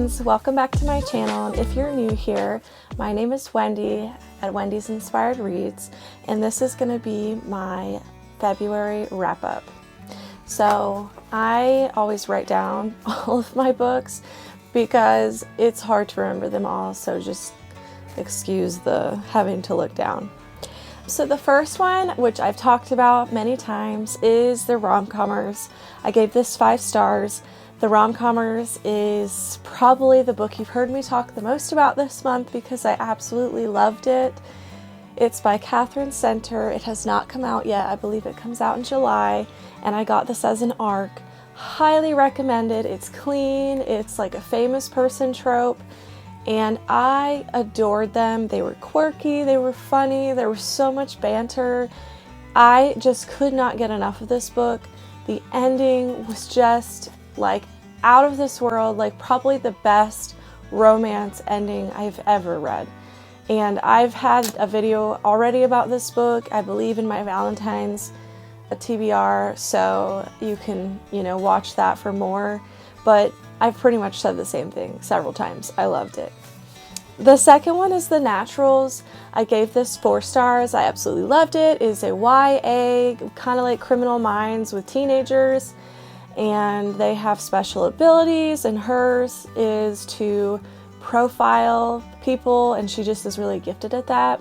friends, welcome back to my channel. And if you're new here, my name is Wendy at Wendy's Inspired Reads, and this is going to be my February wrap-up. So I always write down all of my books because it's hard to remember them all, so just excuse the having to look down. So the first one, which I've talked about many times, is The Rom-Commers. I gave this 5 stars. The Rom-Commers is probably the book you've heard me talk the most about this month because I absolutely loved it. It's by Catherine Center. It has not come out yet. I believe it comes out in July, and I got this as an ARC. Highly recommended. It's clean. It's like a famous person trope. And I adored them. They were quirky, they were funny, there was so much banter. I just could not get enough of this book. The ending was just like out of this world, like probably the best romance ending I've ever read. And I've had a video already about this book, I believe in my Valentine's, a TBR, so you can, watch that for more. But I've pretty much said the same thing several times. I loved it. The second one is The Naturals. I gave this 4 stars. I absolutely loved it. It is a YA, kind of like Criminal Minds with teenagers, and they have special abilities, and hers is to profile people, and she just is really gifted at that.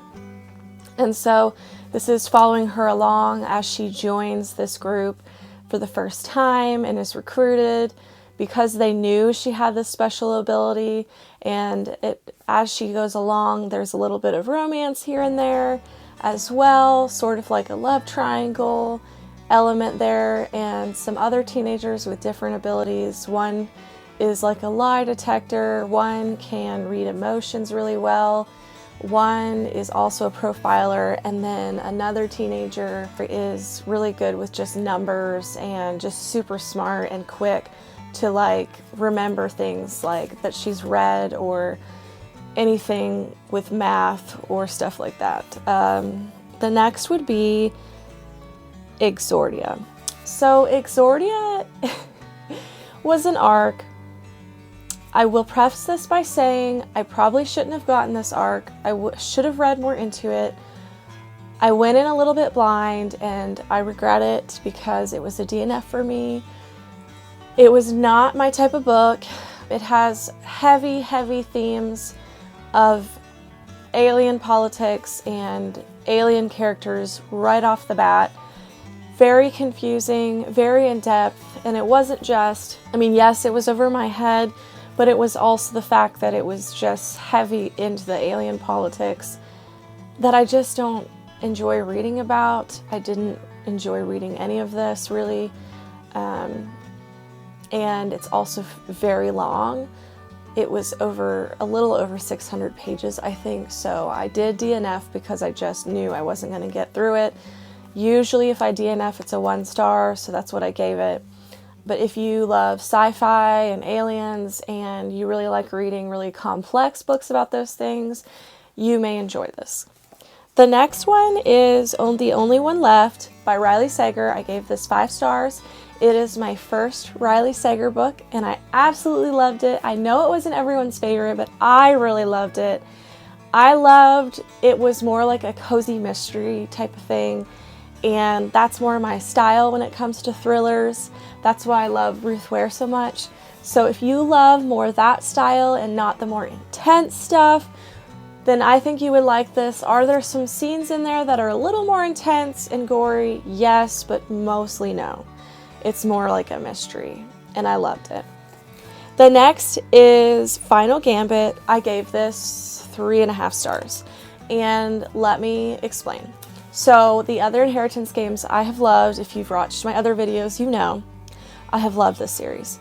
And so this is following her along as she joins this group for the first time and is recruited because they knew she had this special ability. And as she goes along, there's a little bit of romance here and there as well, sort of like a love triangle element there, and some other teenagers with different abilities. One is like a lie detector, one can read emotions really well, one is also a profiler, and then another teenager is really good with just numbers and just super smart and quick to like remember things like that she's read or anything with math or stuff like that. The next would be Exordia. So Exordia was an ARC. I will preface this by saying I probably shouldn't have gotten this ARC. I should have read more into it. I went in a little bit blind and I regret it because it was a DNF for me. It was not my type of book. It has heavy, heavy themes of alien politics and alien characters right off the bat. Very confusing, very in-depth, and it wasn't just, yes, it was over my head, but it was also the fact that it was just heavy into the alien politics that I just don't enjoy reading about. I didn't enjoy reading any of this, really. And it's also very long. It was a little over 600 pages, I think, so I did DNF because I just knew I wasn't going to get through it. Usually if I DNF, it's a 1 star, so that's what I gave it. But if you love sci-fi and aliens and you really like reading really complex books about those things, you may enjoy this. The next one is The Only One Left by Riley Sager. I gave this 5 stars. It is my first Riley Sager book, and I absolutely loved it. I know it wasn't everyone's favorite, but I really loved it. It was more like a cozy mystery type of thing, and that's more my style when it comes to thrillers. That's why I love Ruth Ware so much. So if you love more that style and not the more intense stuff, then I think you would like this. Are there some scenes in there that are a little more intense and gory? Yes, but mostly no. It's more like a mystery, and I loved it. The next is Final Gambit. I gave this 3.5 stars, and let me explain. So the other Inheritance games I have loved. If you've watched my other videos, you know I have loved this series.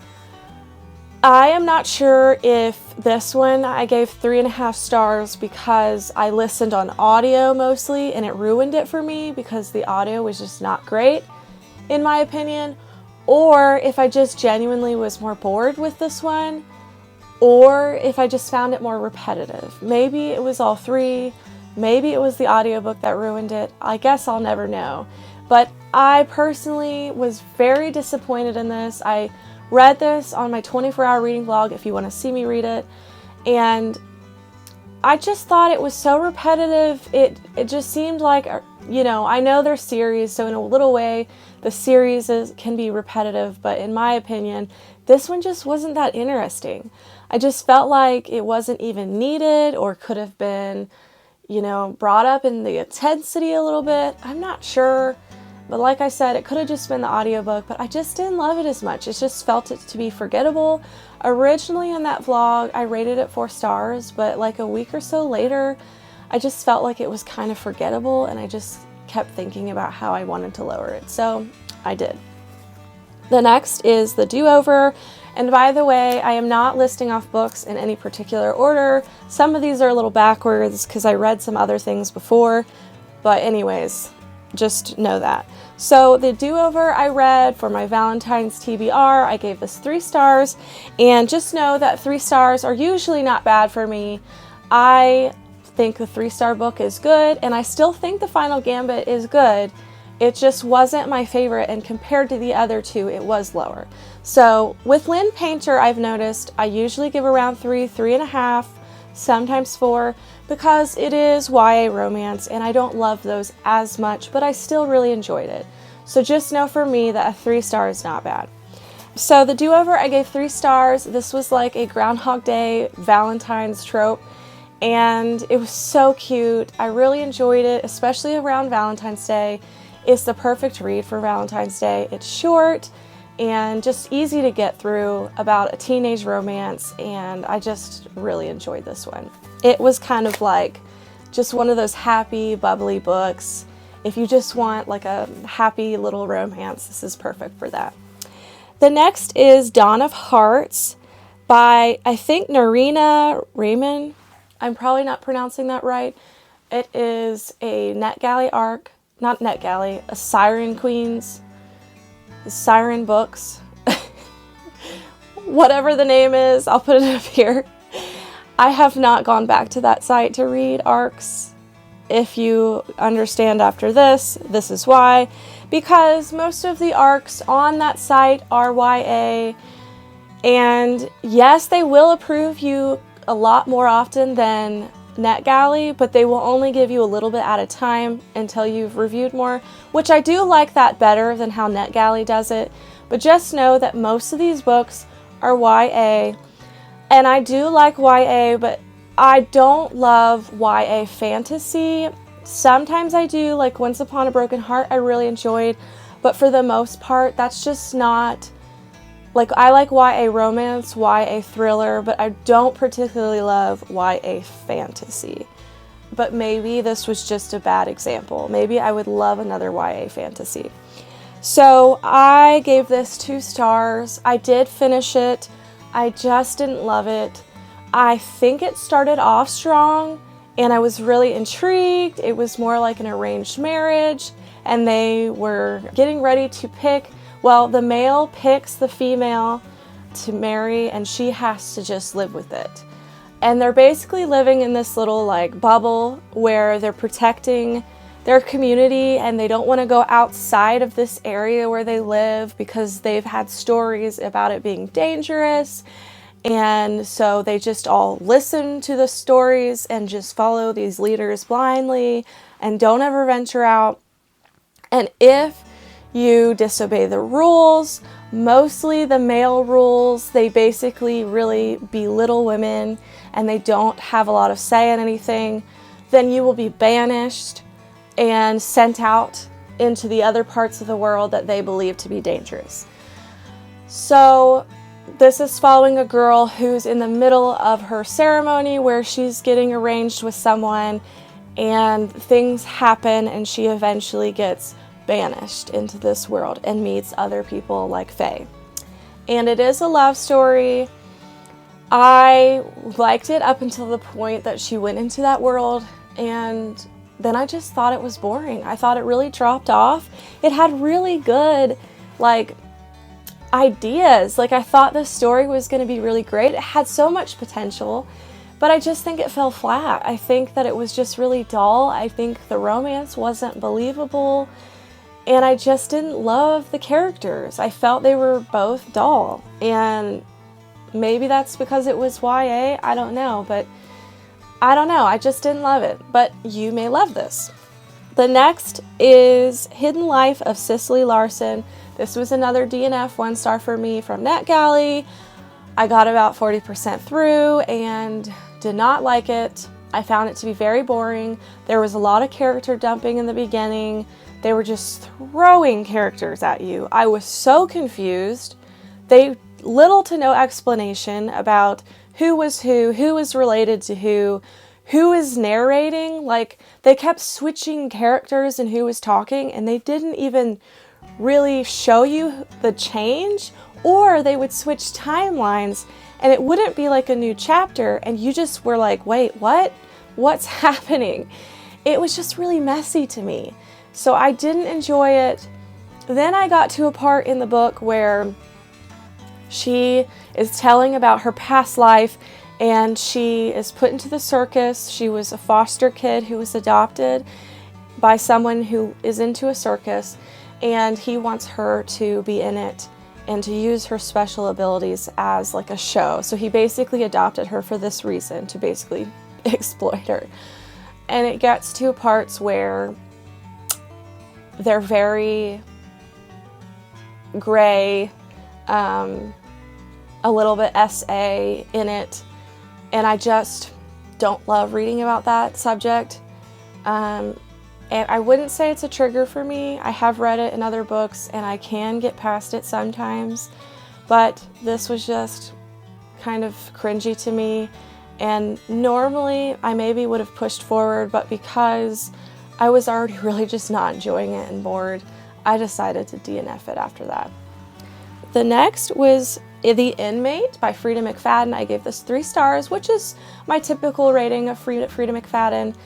I am not sure if this one I gave 3.5 stars because I listened on audio mostly, and it ruined it for me because the audio was just not great, in my opinion, or if I just genuinely was more bored with this one, or if I just found it more repetitive. Maybe it was all 3, maybe it was the audiobook that ruined it. I guess I'll never know. But I personally was very disappointed in this. I read this on my 24-hour reading vlog if you want to see me read it, and I just thought it was so repetitive. It just seemed like, you know, I know they're series, so in a little way the series can be repetitive, but in my opinion, this one just wasn't that interesting. I just felt like it wasn't even needed, or could have been, you know, brought up in the intensity a little bit. I'm not sure. But like I said, it could have just been the audiobook, but I just didn't love it as much. It just felt it to be forgettable. Originally in that vlog, I rated it 4 stars, but like a week or so later, I just felt like it was kind of forgettable, and I just kept thinking about how I wanted to lower it. So I did. The next is The Do-Over. And by the way, I am not listing off books in any particular order. Some of these are a little backwards because I read some other things before. But anyways, just know that. So The Do-Over I read for my Valentine's TBR. I gave this 3 stars. And just know that 3 stars are usually not bad for me. I think the 3-star book is good, and I still think The Final Gambit is good. It just wasn't my favorite, and compared to the other 2, it was lower. So with Lynn Painter, I've noticed I usually give around 3, 3.5, sometimes 4, because it is YA romance, and I don't love those as much, but I still really enjoyed it. So just know for me that a 3 star is not bad. So The Do-Over, I gave 3 stars. This was like a Groundhog Day Valentine's trope, and it was so cute. I really enjoyed it, especially around Valentine's Day. It's the perfect read for Valentine's Day. It's short and just easy to get through, about a teenage romance, and I just really enjoyed this one. It was kind of like just one of those happy, bubbly books. If you just want like a happy little romance, this is perfect for that. The next is Dawn of Hearts by, I think, Narina Raymond. I'm probably not pronouncing that right. It is a NetGalley arc. Not NetGalley, a Siren Queens, Siren Books, whatever the name is, I'll put it up here. I have not gone back to that site to read arcs. If you understand after this, this is why. Because most of the arcs on that site are YA, and yes, they will approve you a lot more often than NetGalley, but they will only give you a little bit at a time until you've reviewed more, which I do like that better than how NetGalley does it. But just know that most of these books are YA, and I do like YA, but I don't love YA fantasy. Sometimes I do, like Once Upon a Broken Heart I really enjoyed, but for the most part, that's just not, like, I like YA romance, YA thriller, but I don't particularly love YA fantasy. But maybe this was just a bad example. Maybe I would love another YA fantasy. So I gave this 2 stars. I did finish it. I just didn't love it. I think it started off strong, and I was really intrigued. It was more like an arranged marriage, and they were getting ready to pick. Well, the male picks the female to marry, and she has to just live with it. And they're basically living in this little like bubble where they're protecting their community, and they don't want to go outside of this area where they live because they've had stories about it being dangerous. And so they just all listen to the stories and just follow these leaders blindly and don't ever venture out. And if you disobey the rules, mostly the male rules, they basically really belittle women and they don't have a lot of say in anything, then you will be banished and sent out into the other parts of the world that they believe to be dangerous. So this is following a girl who's in the middle of her ceremony where she's getting arranged with someone, and things happen and she eventually gets banished into this world and meets other people like Faye. And it is a love story. I liked it up until the point that she went into that world, and then I just thought it was boring. I thought it really dropped off. It had really good ideas. I thought the story was going to be really great. It had so much potential, but I just think it fell flat. I think that it was just really dull. I think the romance wasn't believable. and I just didn't love the characters. I felt they were both dull, and maybe that's because it was YA, I don't know, but I don't know, I just didn't love it, but you may love this. The next is Hidden Life of Cicely Larson. This was another DNF 1-star for me from NetGalley. I got about 40% through and did not like it. I found it to be very boring. There was a lot of character dumping in the beginning. They were just throwing characters at you. I was so confused. They little to no explanation about who was related to who is narrating. Like, they kept switching characters and who was talking, and they didn't even really show you the change, or they would switch timelines and it wouldn't be like a new chapter and you just were like, wait, what? What's happening? It was just really messy to me. So I didn't enjoy it. Then I got to a part in the book where she is telling about her past life, and she is put into the circus. She was a foster kid who was adopted by someone who is into a circus, and he wants her to be in it and to use her special abilities as like a show. So he basically adopted her for this reason, to basically exploit her. And it gets to parts where they're very gray, a little bit SA in it, and I just don't love reading about that subject. And I wouldn't say it's a trigger for me. I have read it in other books and I can get past it sometimes, but this was just kind of cringy to me. And normally I maybe would have pushed forward, but because I was already really just not enjoying it and bored, I decided to DNF it after that. The next was The Inmate by Frida McFadden. I gave this 3 stars, which is my typical rating of Frida McFadden.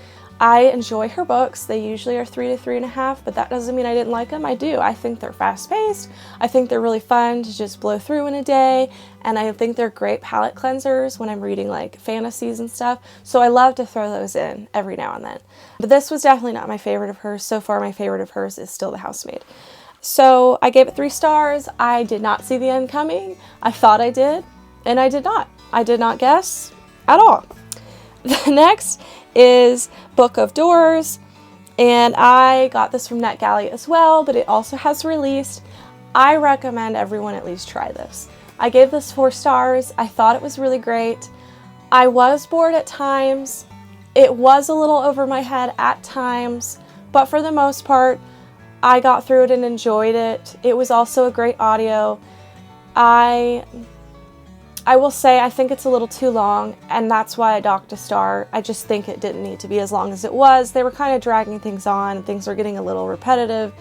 I enjoy her books. They usually are 3 to 3.5, but that doesn't mean I didn't like them. I do. I think they're fast-paced. I think they're really fun to just blow through in a day, and I think they're great palate cleansers when I'm reading like fantasies and stuff. So I love to throw those in every now and then. But this was definitely not my favorite of hers. So far, my favorite of hers is still The Housemaid. So I gave it 3 stars. I did not see the end coming. I thought I did, and I did not. I did not guess at all. The next is Book of Doors, and I got this from NetGalley as well, but it also has released. I recommend everyone at least try this. I gave this 4 stars. I thought it was really great. I was bored at times. It was a little over my head at times, but for the most part, I got through it and enjoyed it. It was also a great audio. I will say I think it's a little too long, and that's why I docked a star. I just think it didn't need to be as long as it was. They were kind of dragging things on, and things were getting a little repetitive,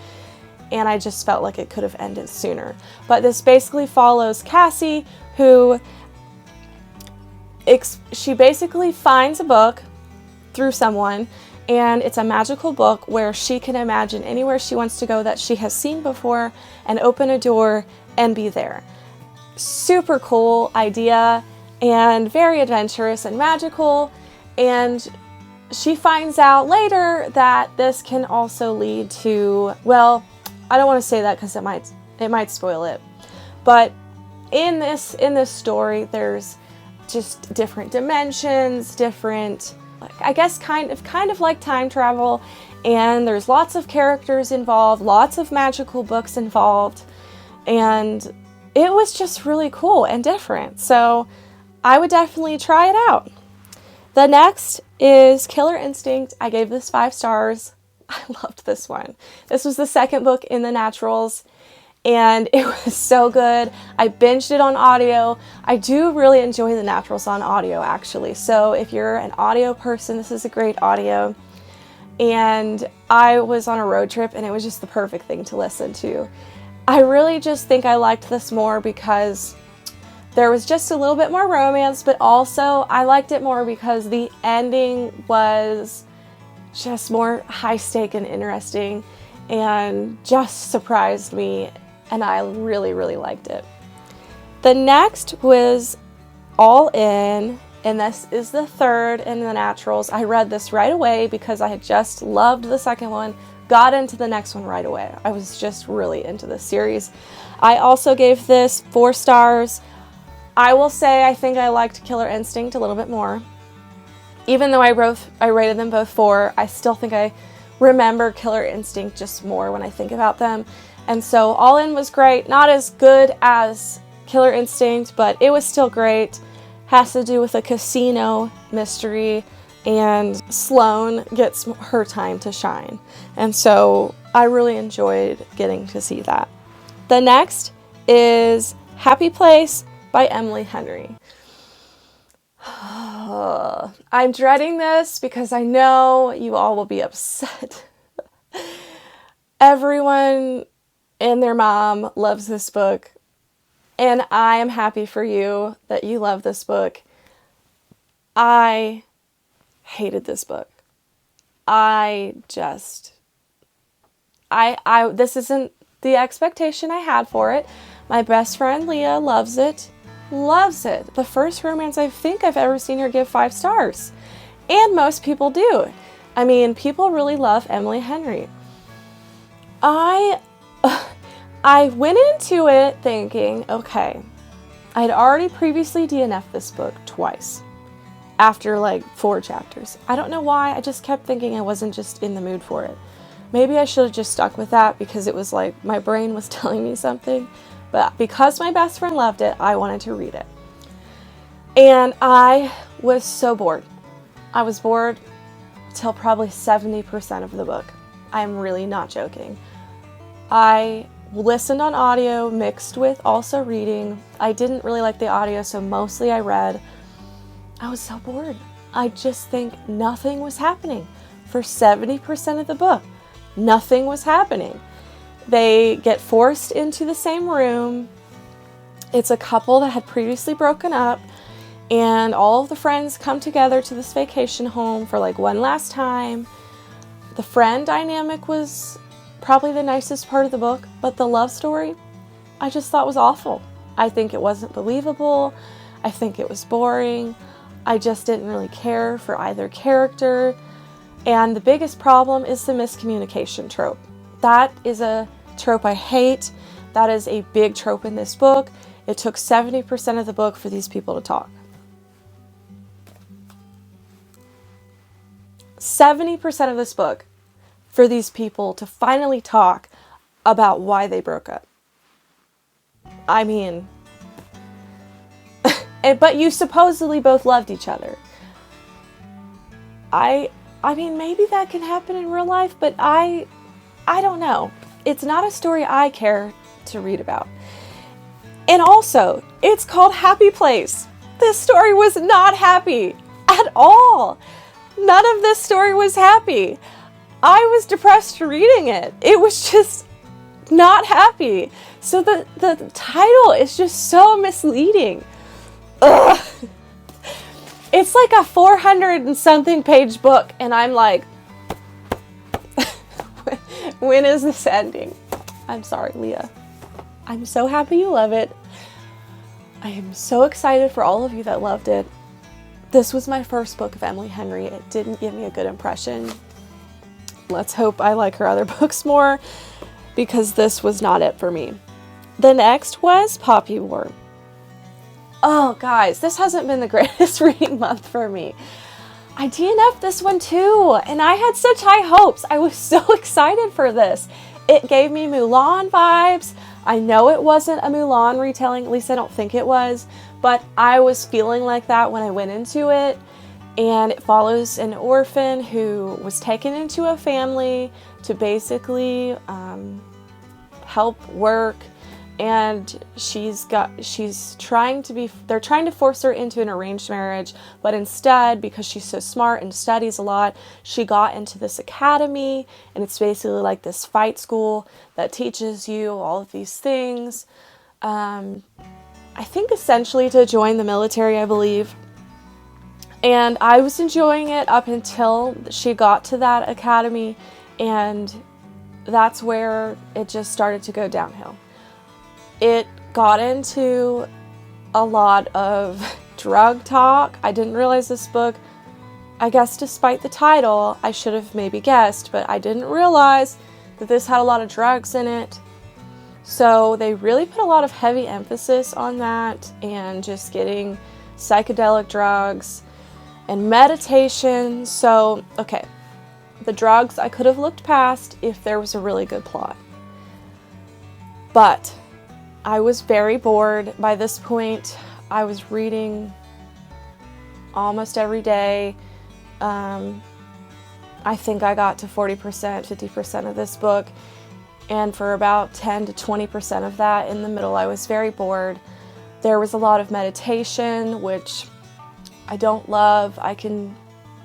and I just felt like it could have ended sooner. But this basically follows Cassie, who she basically finds a book through someone, and it's a magical book where she can imagine anywhere she wants to go that she has seen before and open a door and be there. Super cool idea and very adventurous and magical, and she finds out later that this can also lead to, well, I don't want to say that because it might spoil it, but in this story there's just different dimensions, different, I guess kind of like time travel, and there's lots of characters involved, lots of magical books involved, and it was just really cool and different. So I would definitely try it out. The next is Killer Instinct. I gave this 5 stars. I loved this one. This was the second book in the Naturals, and it was so good. I binged it on audio. I do really enjoy the Naturals on audio, actually. So if you're an audio person, this is a great audio. And I was on a road trip, and it was just the perfect thing to listen to. I really just think I liked this more because there was just a little bit more romance, but also I liked it more because the ending was just more high stake and interesting and just surprised me, and I really, really liked it. The next was All In, and this is the third in the Naturals. I read this right away because I had just loved the second one got into the next one right away. I was just really into this series. I also gave this 4 stars. I will say I think I liked Killer Instinct a little bit more. Even though I rated them both 4, I still think I remember Killer Instinct just more when I think about them. And so All In was great. Not as good as Killer Instinct, but it was still great. Has to do with a casino mystery, and Sloane gets her time to shine. And so I really enjoyed getting to see that. The next is Happy Place by Emily Henry. I'm dreading this because I know you all will be upset. Everyone and their mom loves this book, and I am happy for you that you love this book. I hated this book. This isn't the expectation I had for it. My best friend Leah loves it. Loves it. The first romance I think I've ever seen her give 5 stars. And most people do. I mean, people really love Emily Henry. I went into it thinking, okay, I had already previously DNF'd this book twice after like 4 chapters. I don't know why, I just kept thinking I wasn't just in the mood for it. Maybe I should have just stuck with that because it was like my brain was telling me something. But because my best friend loved it, I wanted to read it. And I was so bored. I was bored till probably 70% of the book. I'm really not joking. I listened on audio mixed with also reading. I didn't really like the audio, so mostly I read. I was so bored. I just think nothing was happening. For 70% of the book, nothing was happening. They get forced into the same room. It's a couple that had previously broken up, and all of the friends come together to this vacation home for like one last time. The friend dynamic was probably the nicest part of the book, but the love story, I just thought was awful. I think it wasn't believable. I think it was boring. I just didn't really care for either character. And the biggest problem is the miscommunication trope. That is a trope I hate. That is a big trope in this book. It took 70% of the book for these people to talk. 70% of this book for these people to finally talk about why they broke up. I mean, but you supposedly both loved each other. I mean, maybe that can happen in real life, but I don't know. It's not a story I care to read about. And also, it's called Happy Place. This story was not happy at all. None of this story was happy. I was depressed reading it. It was just not happy. So the title is just so misleading. Ugh. It's like a 400 and something page book, and I'm like, when is this ending? I'm sorry, Leah. I'm so happy you love it. I am so excited for all of you that loved it. This was my first book of Emily Henry. It didn't give me a good impression. Let's hope I like her other books more, because this was not it for me. The next was Poppy War. Oh, guys, this hasn't been the greatest reading month for me. I DNF'd this one too, and I had such high hopes. I was so excited for this. It gave me Mulan vibes. I know it wasn't a Mulan retelling, at least I don't think it was, but I was feeling like that when I went into it. And it follows an orphan who was taken into a family to basically help work. And they're trying to force her into an arranged marriage, but instead, because she's so smart and studies a lot, she got into this academy, and it's basically like this fight school that teaches you all of these things. I think essentially to join the military, I believe. And I was enjoying it up until she got to that academy, and that's where it just started to go downhill. It got into a lot of drug talk. I didn't realize this book, I guess despite the title, I should have maybe guessed, but I didn't realize that this had a lot of drugs in it. So they really put a lot of heavy emphasis on that and just getting psychedelic drugs and meditation. So, okay, the drugs I could have looked past if there was a really good plot. But I was very bored by this point. I was reading almost every day. I think I got to 40%, 50% of this book. And for about 10 to 20% of that in the middle, I was very bored. There was a lot of meditation, which I don't love. I can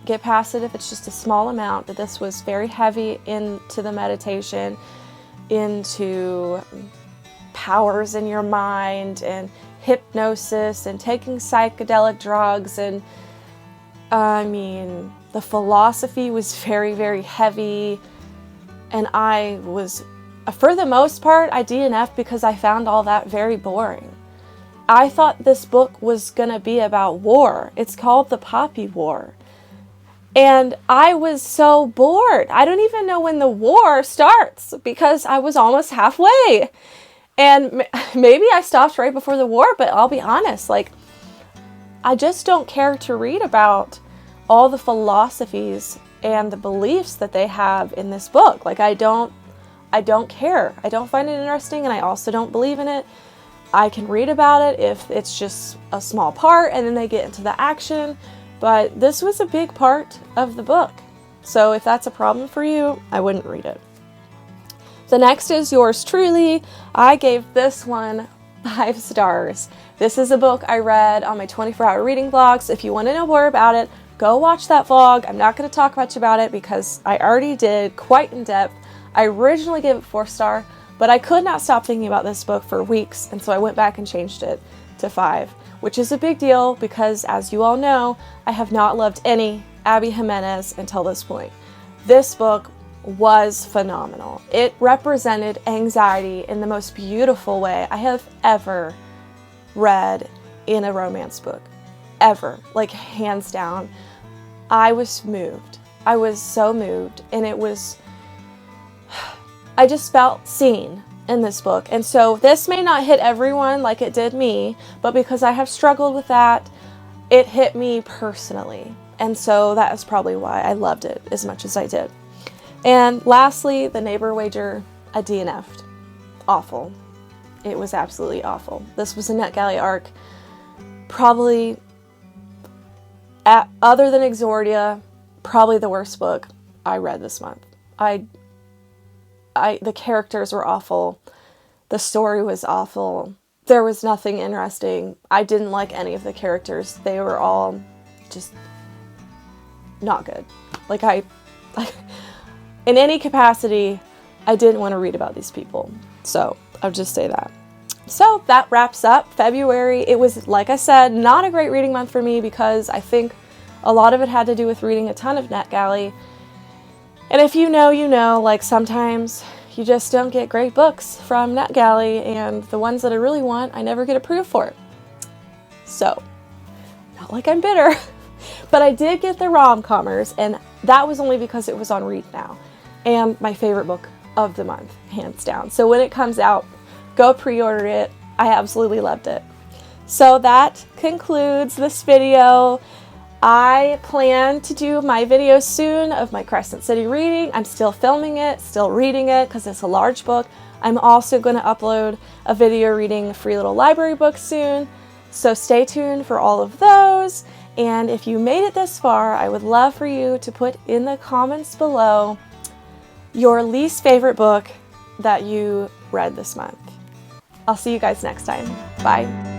get past it if it's just a small amount, but this was very heavy into the meditation, into powers in your mind and hypnosis and taking psychedelic drugs. And I mean, the philosophy was very, very heavy. And I was, for the most part, I DNF'd because I found all that very boring. I thought this book was gonna be about war. It's called The Poppy War. And I was so bored. I don't even know when the war starts because I was almost halfway. And maybe I stopped right before the war, but I'll be honest, like, I just don't care to read about all the philosophies and the beliefs that they have in this book. Like, I don't care. I don't find it interesting, and I also don't believe in it. I can read about it if it's just a small part and then they get into the action, but this was a big part of the book. So if that's a problem for you, I wouldn't read it. The next is yours truly. I gave this one 5 stars. This is a book I read on my 24-hour reading vlogs. If you want to know more about it, go watch that vlog. I'm not going to talk much about it because I already did quite in depth. I originally gave it 4-star, but I could not stop thinking about this book for weeks, and so I went back and changed it to 5, which is a big deal because, as you all know, I have not loved any Abby Jimenez until this point. This book was phenomenal. It represented anxiety in the most beautiful way I have ever read in a romance book. Ever. Like, hands down. I was moved. I was so moved, and it was... I just felt seen in this book. And so this may not hit everyone like it did me, but because I have struggled with that, it hit me personally. And so that is probably why I loved it as much as I did. And lastly, The Neighbor Wager, I DNF'd. Awful. It was absolutely awful. This was a NetGalley arc. Probably, other than Exordia, probably the worst book I read this month. The characters were awful. The story was awful. There was nothing interesting. I didn't like any of the characters. They were all just not good. Like, in any capacity, I didn't want to read about these people. So I'll just say that. So that wraps up February. It was, like I said, not a great reading month for me because I think a lot of it had to do with reading a ton of NetGalley. And if you know, you know, like, sometimes you just don't get great books from NetGalley, and the ones that I really want, I never get approved for. So, not like I'm bitter, but I did get the rom-commers, and that was only because it was on Read Now, and my favorite book of the month, hands down. So when it comes out, go pre-order it. I absolutely loved it. So that concludes this video. I plan to do my video soon of my Crescent City reading. I'm still filming it, still reading it because it's a large book. I'm also going to upload a video reading Free Little Library book soon. So stay tuned for all of those. And if you made it this far, I would love for you to put in the comments below your least favorite book that you read this month. I'll see you guys next time. Bye.